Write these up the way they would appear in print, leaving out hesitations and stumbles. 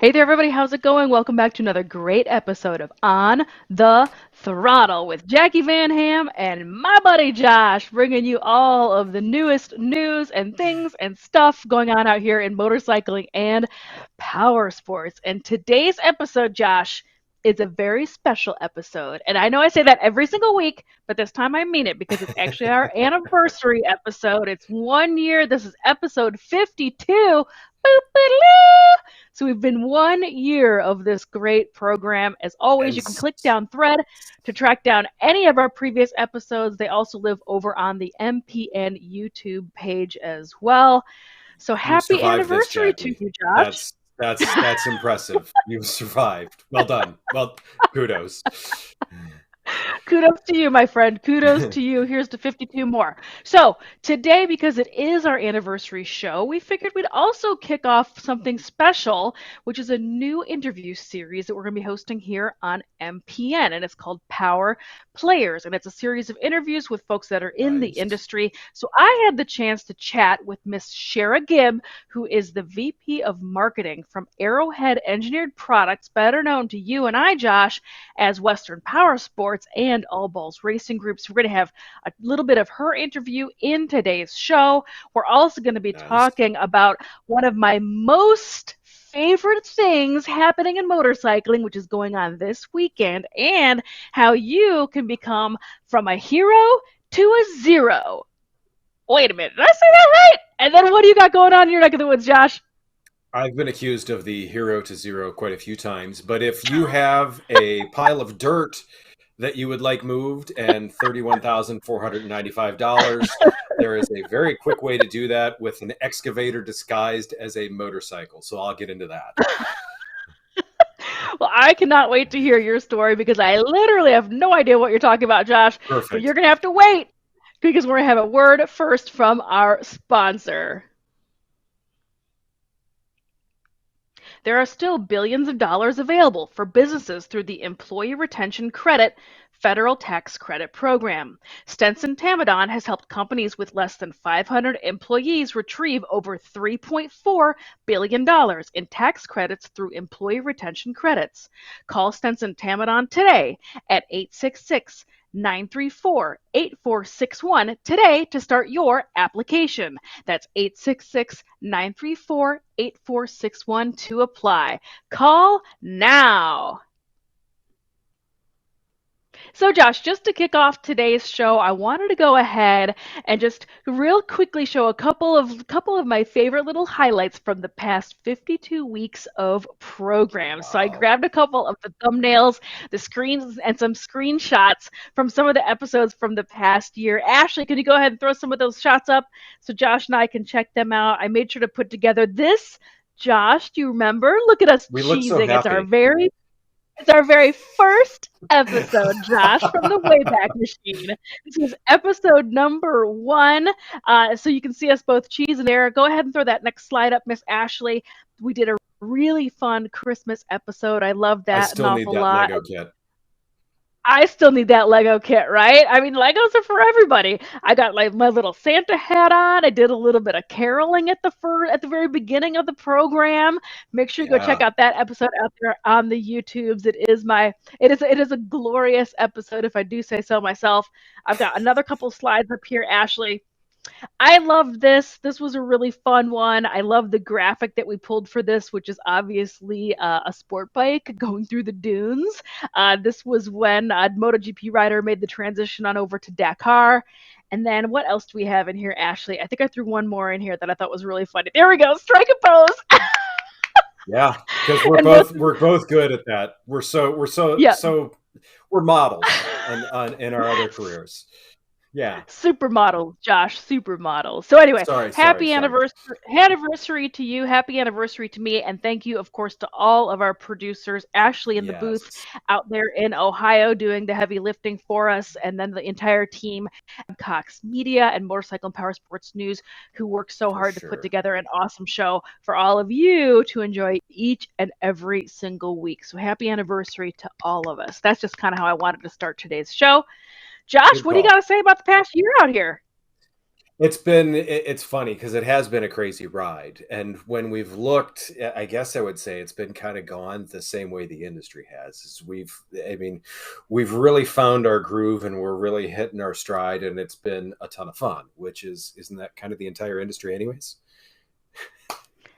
Hey there, everybody. How's it going? Welcome back to another great episode of On the Throttle with Jacqui Van Ham and my buddy Josh, bringing you all of the newest news and things and stuff going on out here in motorcycling and power sports. And today's episode, Josh, is a very special episode. And I know I say that every single week, but this time I mean it because it's actually our anniversary episode. It's 1 year. This is episode 52. Boop-a-doo. So we've been 1 year of this great program. As always, And you can click down thread to track down any of our previous episodes. They also live over on the MPN YouTube page as well. So you happy survived this, anniversary to Jacqui. you, Josh. That's impressive. You've survived. Well done. Well, kudos. Kudos to you, my friend. Kudos to you. Here's to 52 more. So, today, because it is our anniversary show, we figured we'd also kick off something special, which is a new interview series that we're going to be hosting here on MPN. And it's called Power Players. And it's a series of interviews with folks that are in the Nice. industry. So, I had the chance to chat with Miss Chera Gibb, who is the VP of Marketing from Arrowhead Engineered Products, better known to you and I, Josh, as Western Powersports and All Balls Racing Groups. We're going to have a little bit of her interview in today's show. We're also going to be Nice. talking about one of my most favorite things happening in motorcycling, which is going on this weekend, and how you can become from a hero to a zero. Wait a minute, did I say that right? And then what do you got going on in your neck of the woods, Josh? I've been accused of the hero to zero quite a few times, but if you have a pile of dirt that you would like moved and $31,495, there is a very quick way to do that with an excavator disguised as a motorcycle. So I'll get into that. Well, I cannot wait to hear your story because I literally have no idea what you're talking about, Josh. But Perfect. you're going to have to wait because we're going to have a word first from our sponsor. There are still billions of dollars available for businesses through the Employee Retention Credit federal tax credit program. Stenson Tamaddon has helped companies with less than 500 employees retrieve over $3.4 billion in tax credits through employee retention credits. Call Stenson Tamaddon today at 866 934 8461 today to start your application. That's 866 934 8461 to apply. Call now. So, Josh, just to kick off today's show, I wanted to go ahead and just real quickly show a couple of my favorite little highlights from the past 52 weeks of programs. So I Wow. grabbed a couple of the thumbnails, the screens, and some screenshots from some of the episodes from the past year. Ashley, could you go ahead and throw some of those shots up so Josh and I can check them out? I made sure to put together this. Josh, do you remember? Look at us We look so cheesing. happy. It's our very first episode, Josh, from the Wayback Machine. This is episode number 1. So you can see us both cheese and air. Go ahead and throw that next slide up, Miss Ashley. We did a really fun Christmas episode. I love I that an still need awful that lot. Lego kit. I still need that Lego kit, right? I mean, Legos are for everybody. I got like my little Santa hat on. I did a little bit of caroling at the very beginning of the program. Make sure you go check Yeah. out that episode out there on the YouTubes. It is a glorious episode if I do say so myself. I've got another couple slides up here, Ashley. I loved this. This was a really fun one. I love the graphic that we pulled for this, which is obviously a sport bike going through the dunes. This was when a MotoGP rider made the transition on over to Dakar. And then what else do we have in here, Ashley? I think I threw one more in here that I thought was really funny. There we go. Strike a pose. Yeah, because And both, we're both good at that. yeah. We're models in our other careers. Yeah. Supermodel, Josh, supermodel. So anyway, Sorry. happy anniversary to you, happy anniversary to me, and thank you, of course, to all of our producers, Ashley in the booth Yes, out there in Ohio doing the heavy lifting for us, and then the entire team, Cox Media and Motorcycle and Power Sports News, who worked so for hard to put sure. together an awesome show for all of you to enjoy each and every single week. So happy anniversary to all of us. That's just kind of how I wanted to start today's show. Josh, Good what do you got call. to say about the past year out here? It's funny because it has been a crazy ride. And when we've looked, I guess I would say it's been kind of gone the same way the industry has. I mean, we've really found our groove and we're really hitting our stride, and it's been a ton of fun, isn't that kind of the entire industry anyways?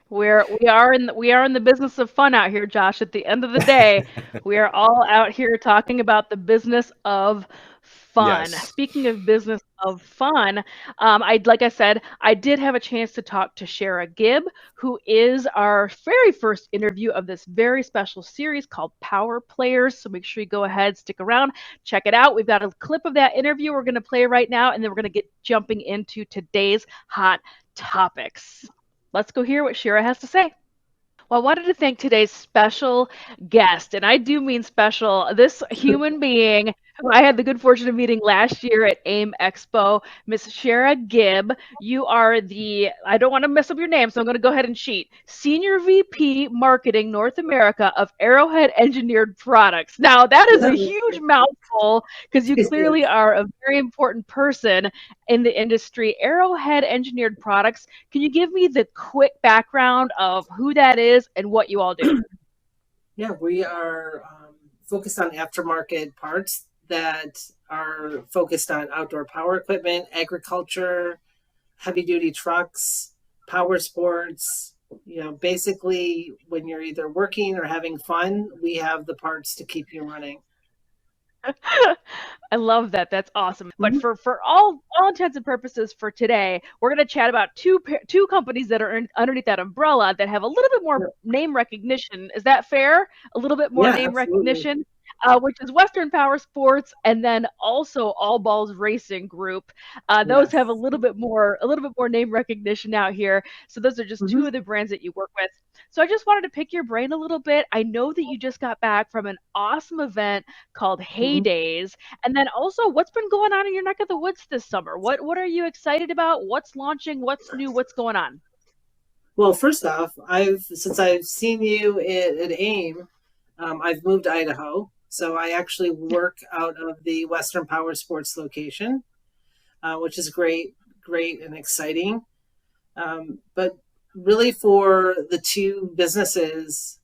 We are in the business of fun out here, Josh. At the end of the day, we are all out here talking about the business of fun. Yes. Speaking of business of fun, like I said, I did have a chance to talk to Chera Gibb, who is our very first interview of this very special series called Power Players. So make sure you go ahead, stick around, check it out. We've got a clip of that interview we're going to play right now, and then we're going to get jumping into today's hot topics. Let's go hear what Chera has to say. Well, I wanted to thank today's special guest, and I do mean special, this human being who I had the good fortune of meeting last year at AIM Expo, Miss Chera Gibb. You are I don't want to mess up your name, so I'm going to go ahead and cheat. Senior VP Marketing North America of Arrowhead Engineered Products. Now, that is a huge mouthful because you clearly Yes. are a very important person in the industry. Arrowhead Engineered Products, can you give me the quick background of who that is and what you all do? Yeah, we are focused on aftermarket parts that are focused on outdoor power equipment, agriculture, heavy duty trucks, power sports. Basically, when you're either working or having fun, we have the parts to keep you running. I love that. That's awesome. But Mhm. for all intents and purposes for today, we're going to chat about two companies that are underneath that umbrella that have a little bit more Yeah, name recognition. Is that fair? A little bit more yeah, name absolutely. recognition, which is Western Power Sports, and then also All Balls Racing Group. Those have Yes. a little bit more name recognition out here. So those are just two Hmm. of the brands that you work with. So I just wanted to pick your brain a little bit. I know that you just got back from an awesome event called Hmm. Heydays, and then also, what's been going on in your neck of the woods this summer? What are you excited about? What's launching? What's new? What's going on? Well, first off, I've seen you at AIM, I've moved to Idaho, so I actually work out of the Western Power Sports location, which is great and exciting. But really, for the two businesses,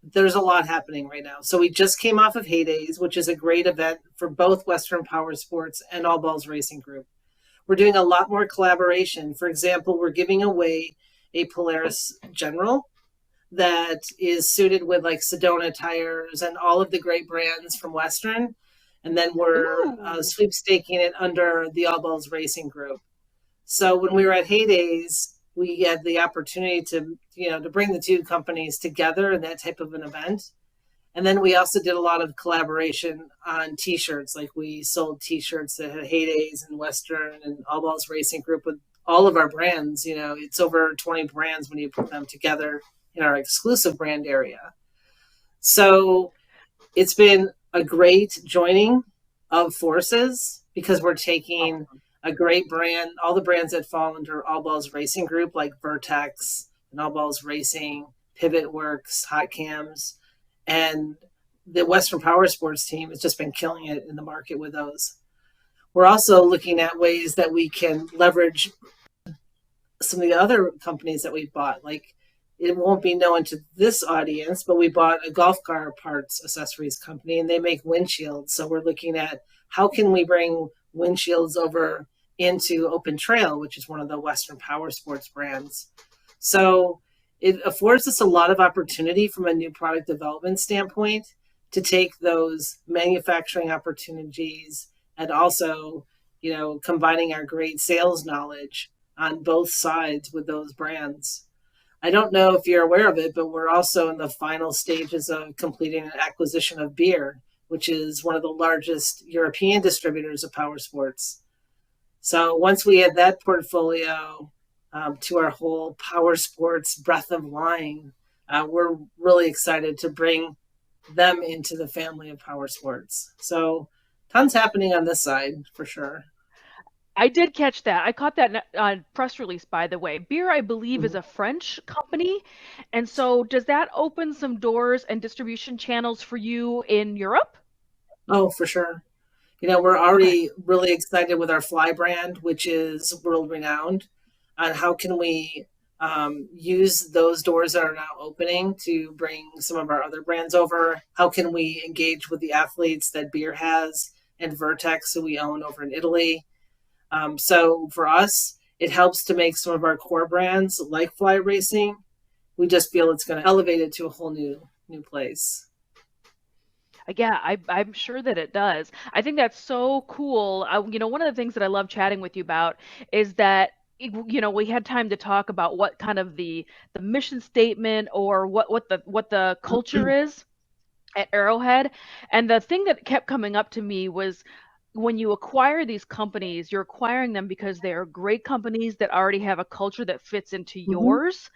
there's a lot happening right now. So we just came off of Heydays, which is a great event for both Western Power Sports and All Balls Racing Group. We're doing a lot more collaboration. For example, we're giving away a Polaris General that is suited with like Sedona tires and all of the great brands from Western. And then we're Ooh. sweepstaking it under the All Balls Racing Group. So when we were at Heydays, we had the opportunity to bring the two companies together in that type of an event. And then we also did a lot of collaboration on T-shirts. Like we sold T-shirts that had Heydays and Western and All Balls Racing Group with all of our brands. It's over 20 brands when you put them together in our exclusive brand area. So it's been a great joining of forces because we're taking Awesome. a great brand, all the brands that fall under All Balls Racing Group, like Vertex and All Balls Racing, Pivot Works, Hot Cams, and the Western Power Sports team has just been killing it in the market with those. We're also looking at ways that we can leverage some of the other companies that we bought. Like it won't be known to this audience, but we bought a golf car parts accessories company and they make windshields. So we're looking at how can we bring windshields over into Open Trail, which is one of the Western Power Sports brands. So it affords us a lot of opportunity from a new product development standpoint to take those manufacturing opportunities and also, combining our great sales knowledge on both sides with those brands. I don't know if you're aware of it, but we're also in the final stages of completing an acquisition of Beer, which is one of the largest European distributors of power sports. So once we add that portfolio to our whole power sports breadth of line, we're really excited to bring them into the family of power sports. So tons happening on this side for sure. I did catch that. I caught that press release, by the way. Beer, I believe, is Mhm. a French company. And so does that open some doors and distribution channels for you in Europe? Oh, for sure. We're Okay. already really excited with our Fly brand, which is world renowned. On how can we use those doors that are now opening to bring some of our other brands over? How can we engage with the athletes that Beer has and Vertex, who we own over in Italy? So for us, it helps to make some of our core brands like Fly Racing. We just feel it's going to elevate it to a whole new place. Yeah, I'm sure that it does. I think that's so cool. One of the things that I love chatting with you about is that we had time to talk about what kind of the mission statement or what the culture is at Arrowhead. And the thing that kept coming up to me was when you acquire these companies, you're acquiring them because they are great companies that already have a culture that fits into Mm-hmm. yours,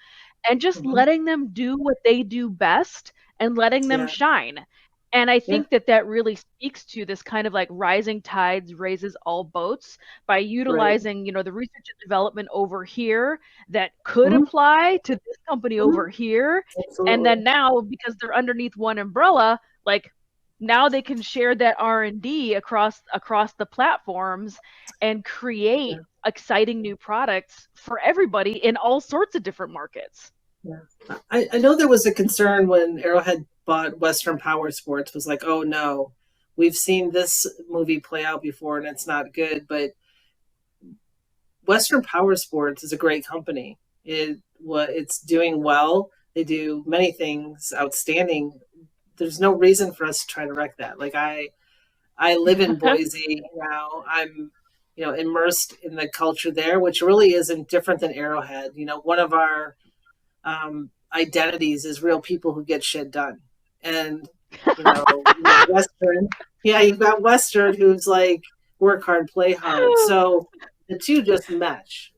and just Mm-hmm. letting them do what they do best and letting them Yeah. shine. And I Yeah. think that that really speaks to this kind of like rising tides raises all boats by Right. utilizing, the research and development over here that could Mm-hmm. apply to this company Mm-hmm. over here. And Absolutely. then now, because they're underneath one umbrella, like now they can share that R&D across the platforms and Yeah. create exciting new products for everybody in all sorts of different markets. Yeah. I know there was a concern when Arrowhead bought Western Power Sports, was like, oh no, we've seen this movie play out before and it's not good. But Western Power Sports is a great company. It's doing well. They do many things outstanding. There's no reason for us to try to wreck that. Like I live in Boise now. I'm immersed in the culture there, which really isn't different than Arrowhead. One of our identities is real people who get shit done. And Western, yeah, you've got Western who's like work hard, play hard. So the two just mesh.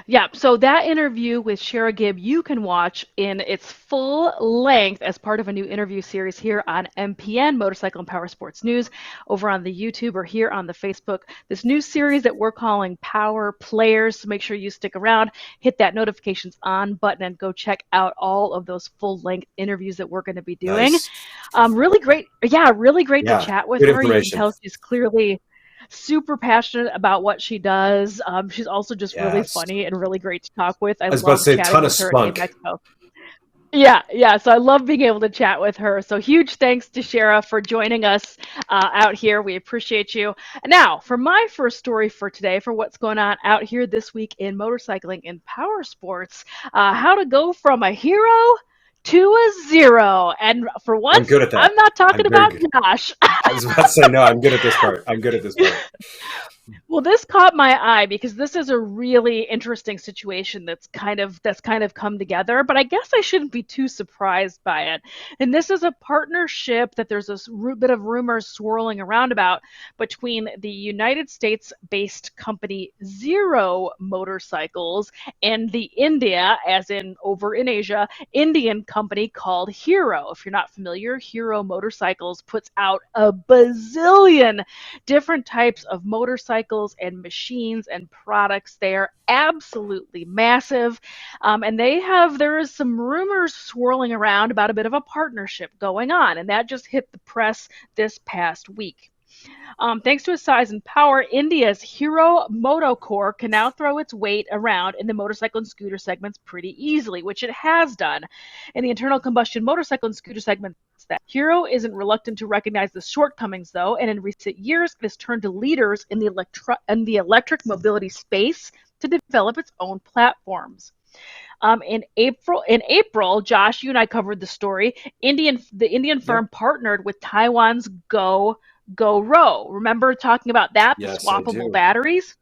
Yeah, so that interview with Chera Gibb you can watch in its full length as part of a new interview series here on MPN Motorcycle and Power Sports News over on the YouTube or here on the Facebook. This new series that we're calling Power Players. So make sure you stick around, hit that notifications on button, and go check out all of those full length interviews that we're going to be doing. Nice. Really great. Yeah, really great to Yeah, chat with good her. You can information. tell she's clearly super passionate about what she does. She's also just really Yes. funny and really great to talk with. I I was about to love say, chatting ton of with her in spunk. Mexico. Yeah, yeah. So I love being able to chat with her. So huge thanks to Chera for joining us out here. We appreciate you. Now, for my first story for today, for what's going on out here this week in motorcycling and power sports, how to go from a hero to a zero. And for I'm once, good at I'm that. not I'm talking very about good. Josh. I was about to say, no, I'm good at this part. I'm good at this part. Well, this caught my eye because this is a really interesting situation that's kind of come together, but I guess I shouldn't be too surprised by it. And this is a partnership that there's a bit of rumors swirling around about between the United States-based company Zero Motorcycles and the India, as in over in Asia, Indian company called Hero. If you're not familiar, Hero Motorcycles puts out a bazillion different types of motorcycles and machines and products. They are absolutely massive. And there is some rumors swirling around about a bit of a partnership going on. And that just hit the press this past week. Thanks to its size and power, India's Hero MotoCorp can now throw its weight around in the motorcycle and scooter segments pretty easily, which it has done. In the internal combustion motorcycle and scooter segments, that Hero isn't reluctant to recognize the shortcomings, though, and in recent years, it has turned to leaders in the electric mobility space to develop its own platforms. In April, Josh, you and I covered the story. The Indian Yep. firm partnered with Taiwan's Go Remember talking about that, the Yes, I swappable do. batteries?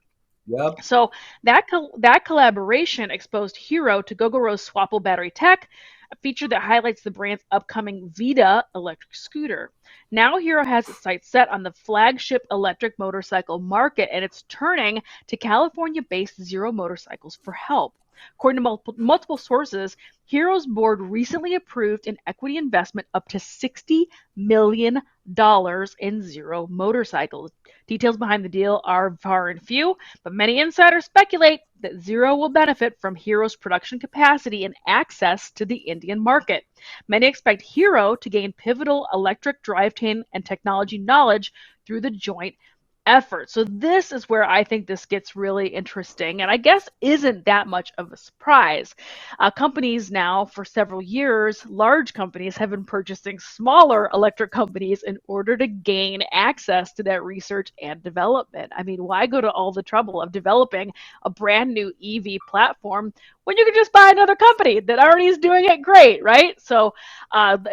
Yep. So that collaboration exposed Hero to Gogoro's swappable battery tech, a feature that highlights the brand's upcoming Vita electric scooter. Now Hero has its sights set on the flagship electric motorcycle market, and it's turning to California-based Zero Motorcycles for help. According to multiple sources, Hero's board recently approved an equity investment up to $60 million in Zero Motorcycles. Details behind the deal are far and few, but many insiders speculate that Zero will benefit from Hero's production capacity and access to the Indian market. Many expect Hero to gain pivotal electric drivetrain and technology knowledge through the joint effort. So this is where I think this gets really interesting, and I guess isn't that much of a surprise. Companies now, for several years, large companies have been purchasing smaller electric companies in order to gain access to that research and development. I mean, why go to all the trouble of developing a brand new EV platform when you can just buy another company that already is doing it great, right? So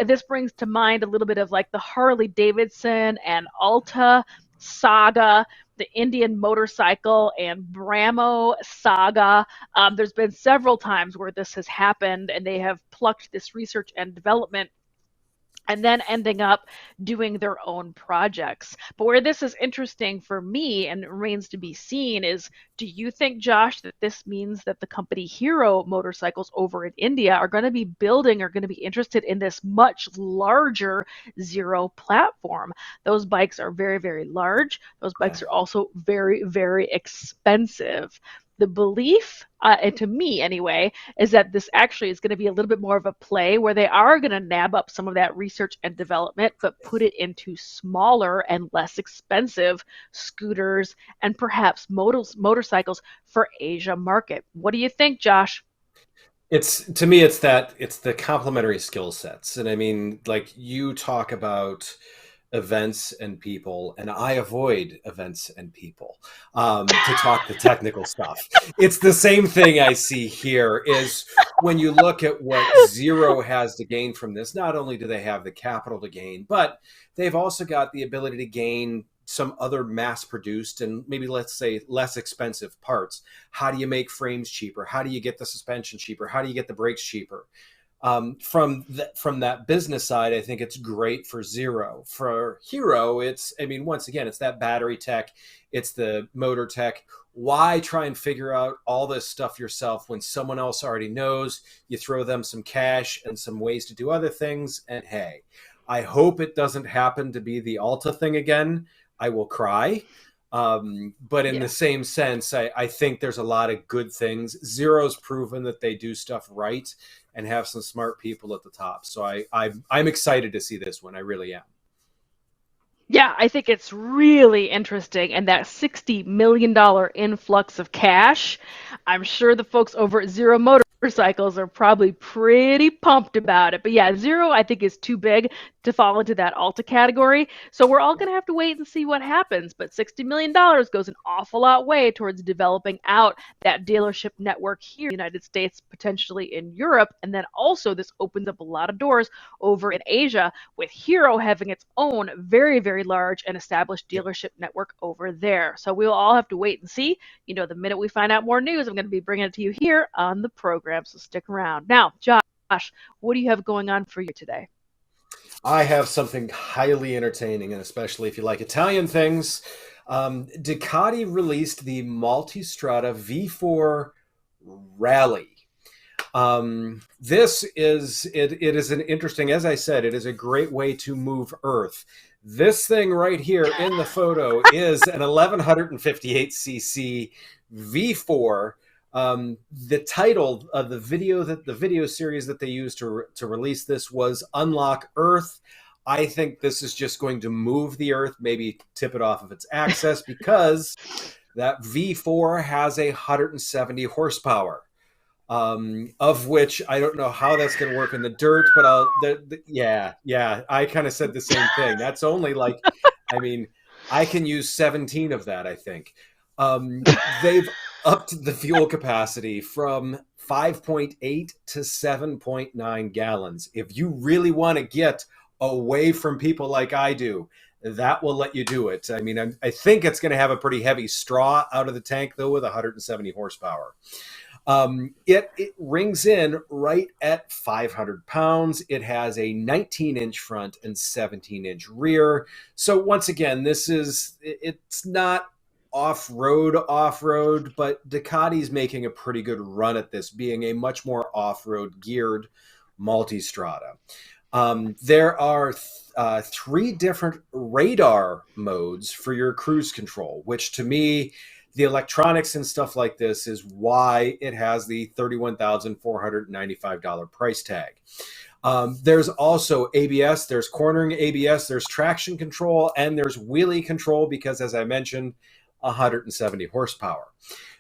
this brings to mind a little bit of like the Harley Davidson and Alta saga, the Indian motorcycle and Bramo saga. There's been several times where this has happened, and they have plucked this research and development and then ending up doing their own projects. But where this is interesting for me and remains to be seen is, do you think, Josh, that this means that the company Hero Motorcycles over in India are going to be building or going to be interested in this much larger Zero platform? Those bikes are very, very large. Those bikes are also very, very expensive. The belief, and to me anyway, is that this actually is going to be a little bit more of a play where they are going to nab up some of that research and development, but put it into smaller and less expensive scooters and perhaps motorcycles for Asia market. What do you think, Josh? It's, to me, it's the complementary skill sets. And I mean, like, you talk about events and people, and I avoid events and people to talk the technical stuff. It's the same thing I see here is when you look at what Zero has to gain from this, not only do they have the capital to gain, but they've also got the ability to gain some other mass produced and maybe, let's say, less expensive parts. How do you make frames cheaper? How do you get the suspension cheaper? How do you get the brakes cheaper? From that business side, I think it's great for Zero. For Hero, it's, I mean, once again, it's that battery tech, it's the motor tech. Why try and figure out all this stuff yourself when someone else already knows? You throw them some cash and some ways to do other things, and hey, I hope it doesn't happen to be the Alta thing again. I will cry. But in the same sense, I think there's a lot of good things. Zero's proven that they do stuff right and have some smart people at the top. So I'm excited to see this one. I really am. Yeah, I think it's really interesting. And that $60 million influx of cash, I'm sure the folks over at Zero Motorcycles are probably pretty pumped about it. But yeah, Zero, I think, is too big to fall into that Alta category. So we're all going to have to wait and see what happens. But $60 million goes an awful lot way towards developing out that dealership network here in the United States, potentially in Europe. And then also this opens up a lot of doors over in Asia, with Hero having its own very, very large and established dealership network over there. So we'll all have to wait and see. You know, the minute we find out more news, I'm going to be bringing it to you here on the program. So stick around. Now, Josh, what do you have going on for you today? I have something highly entertaining, and especially if you like Italian things. Ducati released the Multistrada V4 Rally. This is it is an interesting, as I said, it is a great way to move Earth. This thing right here in the photo is an 1158cc V4. The title of the video series that they used to release this was Unlock Earth. I think this is just going to move the Earth, maybe tip it off of its axis, because that V4 has 170 horsepower. Of which I don't know how that's going to work in the dirt, but yeah, I kind of said the same thing. That's only like, I mean, I can use 17 of that, I think. They've upped the fuel capacity from 5.8 to 7.9 gallons. If you really want to get away from people like I do, that will let you do it. I mean, I think it's going to have a pretty heavy straw out of the tank, though, with 170 horsepower. It rings in right at 500 pounds. It has a 19-inch front and 17-inch rear. So once again, it's not off-road, but Ducati's making a pretty good run at this, being a much more off-road geared Multistrada. There are 3 different radar modes for your cruise control, which to me, the electronics and stuff like this is why it has the $31,495 price tag. There's also ABS, there's cornering ABS, there's traction control, and there's wheelie control because, as I mentioned, 170 horsepower.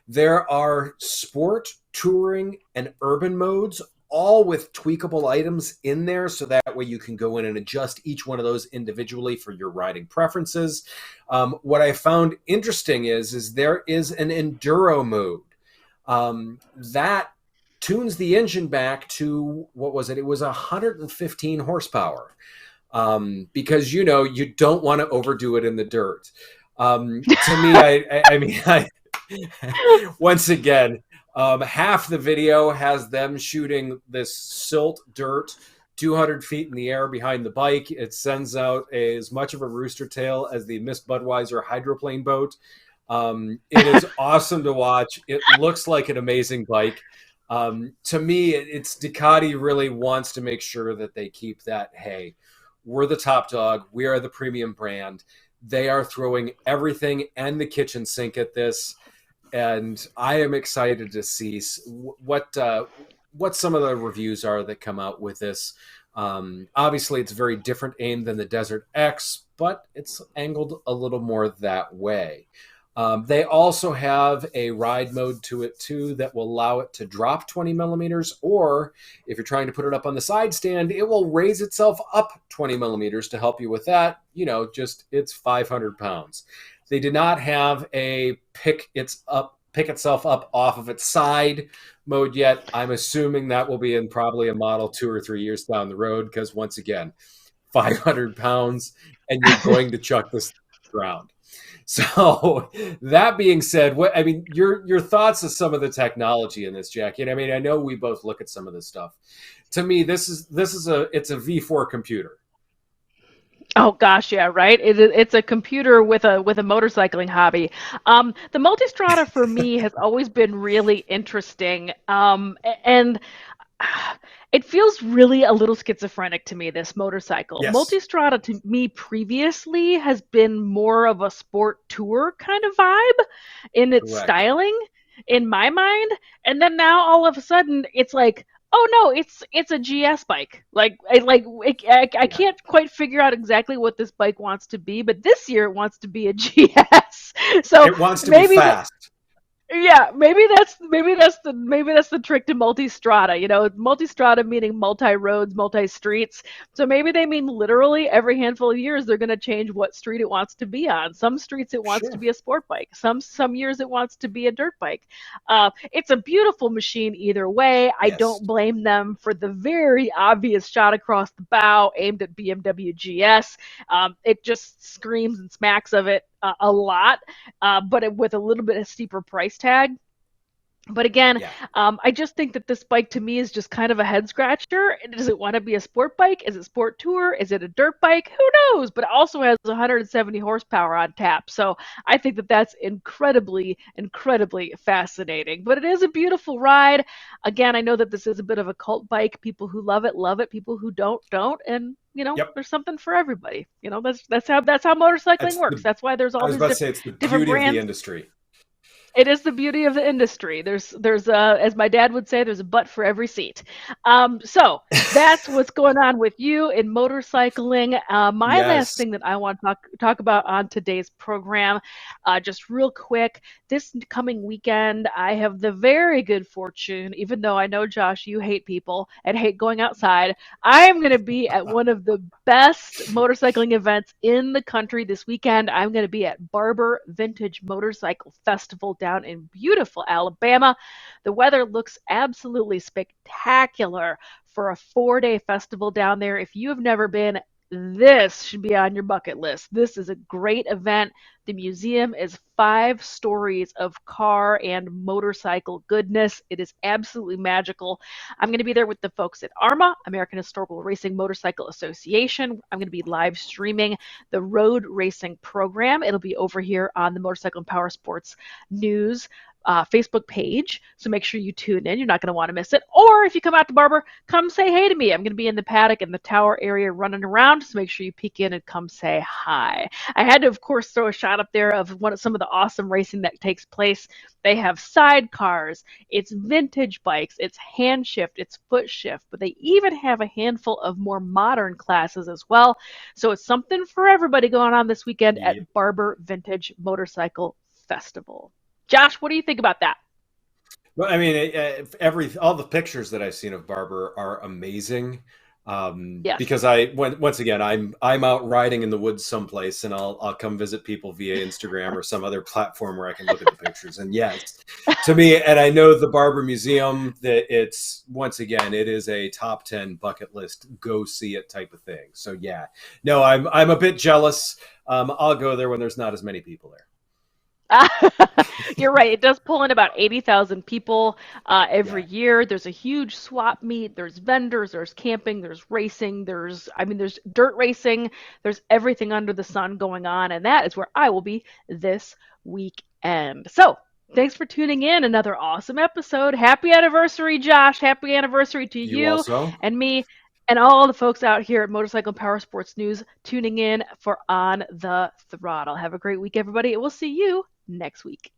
There are sport, touring, and urban modes, all with tweakable items in there, so that way you can go in and adjust each one of those individually for your riding preferences. What I found interesting is there is an enduro mode that tunes the engine back to, what was it? It was 115 horsepower because, you know, you don't want to overdo it in the dirt. To me, I mean, once again, half the video has them shooting this silt dirt 200 feet in the air behind the bike. It sends out as much of a rooster tail as the Miss Budweiser hydroplane boat. It is awesome to watch. It looks like an amazing bike. To me, it's Ducati really wants to make sure that they keep that, hey, we're the top dog. We are the premium brand. They are throwing everything and the kitchen sink at this. And I am excited to see what some of the reviews are that come out with this. Obviously, it's very different aim than the Desert X, but it's angled a little more that way. They also have a ride mode to it too that will allow it to drop 20 millimeters, or if you're trying to put it up on the side stand, it will raise itself up 20 millimeters to help you with that. You know, just it's 500 pounds. They did not have a pick itself up off of its side mode yet. I'm assuming that will be in probably a model 2 or 3 years down the road, because once again, 500 pounds and you're going to chuck this around. So that being said, I mean, your thoughts of some of the technology in this, Jacqui? And I mean, I know we both look at some of this stuff. To me, it's a V4 computer. Oh gosh, yeah, right. It's a computer with a motorcycling hobby. The Multistrada for me has always been really interesting, and it feels really a little schizophrenic to me, this motorcycle. Yes. Multistrada to me previously has been more of a sport tour kind of vibe in its Correct. styling, in my mind. And then now all of a sudden it's like, oh no, it's a GS bike. I can't quite figure out exactly what this bike wants to be, but this year it wants to be a GS. So it wants to be fast. Yeah, maybe that's the trick to Multistrada. You know, Multistrada meaning multi-roads, multi-streets. So maybe they mean literally every handful of years they're going to change what street it wants to be on. Some streets it wants to be a sport bike. Some years it wants to be a dirt bike. It's a beautiful machine either way. I don't blame them for the very obvious shot across the bow aimed at BMW GS. It just screams and smacks of it a lot, but with a little bit of steeper price tag. But again, I just think that this bike to me is just kind of a head scratcher. Does it want to be a sport bike? Is it sport tour? Is it a dirt bike? Who knows? But it also has 170 horsepower on tap. So I think that that's incredibly, incredibly fascinating. But it is a beautiful ride. Again, I know that this is a bit of a cult bike. People who love it, love it. People who don't. And you know, there's something for everybody. You know, that's how motorcycling works. That's why there's all these it's the beauty brands. Of the industry. It is the beauty of the industry. There's as my dad would say, there's a butt for every seat. So that's what's going on with you in motorcycling. My last thing that I want to talk about on today's program, just real quick, this coming weekend, I have the very good fortune, even though I know, Josh, you hate people and hate going outside, I am going to be at one of the best motorcycling events in the country this weekend. I'm going to be at Barber Vintage Motorcycle Festival down in beautiful Alabama. The weather looks absolutely spectacular for a 4-day festival down there. If you have never been, this should be on your bucket list. This is a great event. The museum is 5 stories of car and motorcycle goodness. It is absolutely magical. I'm going to be there with the folks at ARMA, American Historical Racing Motorcycle Association. I'm going to be live streaming the road racing program. It'll be over here on the Motorcycle and Powersports News Facebook page. So make sure you tune in. You're not going to want to miss it. Or if you come out to Barber, come say hey to me. I'm going to be in the paddock in the tower area running around. So make sure you peek in and come say hi. I had to, of course, throw a shot up there of some of the awesome racing that takes place. They have sidecars, it's vintage bikes, it's hand shift, it's foot shift, but they even have a handful of more modern classes as well. So it's something for everybody going on this weekend Yep. at Barber Vintage Motorcycle Festival. Josh, what do you think about that? Well, I mean, all the pictures that I've seen of Barber are amazing. Yes. Because once again, I'm out riding in the woods someplace, and I'll come visit people via Instagram or some other platform where I can look at the pictures. And yes, to me, and I know the Barber Museum, that it's, once again, it is a top 10 bucket list, go see it type of thing. So yeah, no, I'm a bit jealous. I'll go there when there's not as many people there. You're right. It does pull in about 80,000 people every Yeah. year. There's a huge swap meet. There's vendors, there's camping, there's racing, there's dirt racing. There's everything under the sun going on. And that is where I will be this weekend. So thanks for tuning in. Another awesome episode. Happy anniversary, Josh. Happy anniversary to You you also. and me and all the folks out here at Motorcycle and Power Sports News tuning in for On the Throttle. Have a great week, everybody. And we'll see you next week.